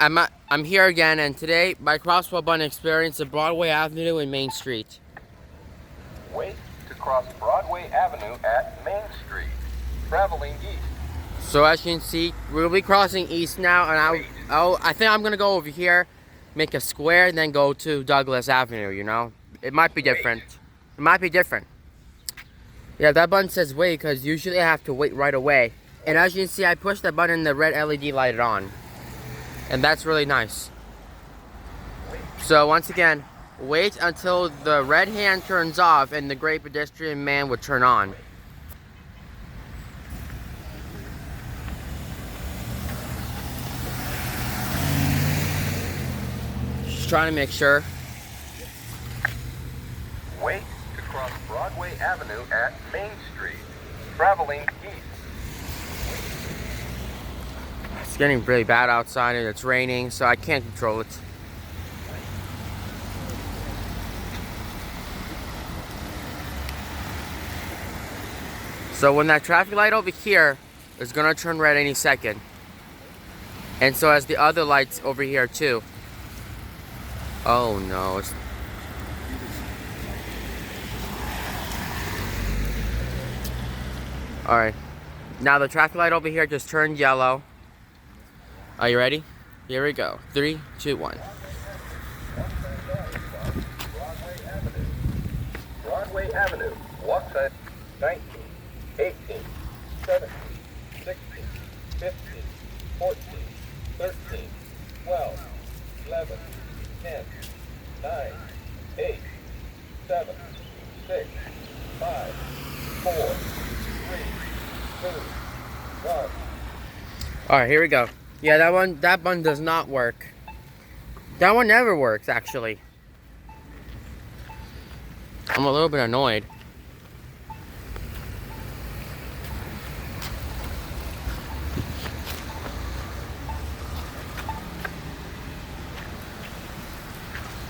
I'm here again, and today my crosswalk button experience of Broadway Avenue and Main Street. Wait to cross Broadway Avenue at Main Street, traveling east. So as you can see, we'll be crossing east now, and I think I'm gonna go over here, make a square, and then go to Douglas Avenue. You know, it might be different. It might be different. Yeah, that button says wait because usually I have to wait right away. And as you can see, I pushed the button, the red LED lighted on. And that's really nice. So once again, wait until the red hand turns off and the gray pedestrian man would turn on. Just trying to make sure. Wait to cross Broadway Avenue at Main Street, traveling east. It's getting really bad outside and it's raining, so I can't control it. So when that traffic light over here is gonna turn red any second. And so as the other lights over here too. Oh no. Alright. Now the traffic light over here just turned yellow. Are you ready? Here we go. 3, 2, 1. Broadway Avenue, walk side 19, 18, 17, 16, 15, 14, 13, 12, 11, 10, 9, 8, 7, 6, 5, 4, 3, 2, 1. Alright, here we go. Yeah, that button does not work. That one never works, actually. I'm a little bit annoyed.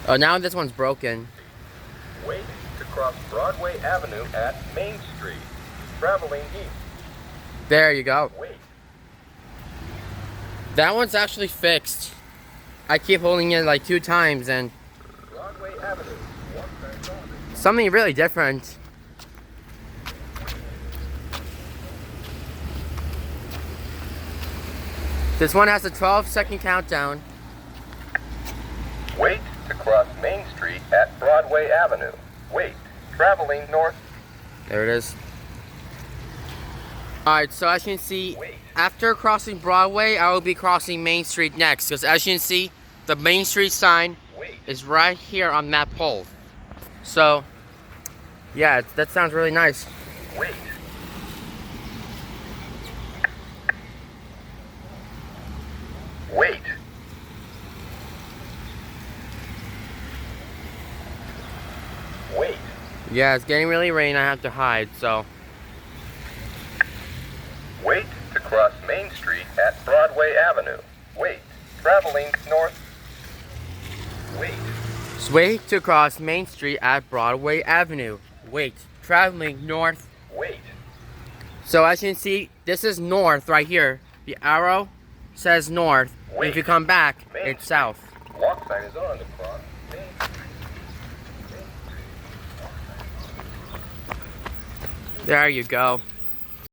Oh, now this one's broken. Wait to cross Broadway Avenue at Main Street, traveling east. There you go. Wait. That one's actually fixed. I keep holding it like 2 times and Broadway Avenue, something really different. This one has a 12-second countdown. Wait to cross Main Street at Broadway Avenue. Wait, traveling north. There it is. Alright, so as you can see, after crossing Broadway, I will be crossing Main Street next. Because as you can see, the Main Street sign is right here on that pole. So, yeah, that sounds really nice. Wait. Wait. Wait. Yeah, it's getting really rain. I have to hide, so. Wait to cross Main Street at Broadway Avenue. Wait, traveling north. Wait. Wait to cross Main Street at Broadway Avenue. Wait, traveling north. Wait. So as you can see, this is north right here. The arrow says north. Wait. If you come back, it's south. Walk sign is on to cross Main Street. There you go.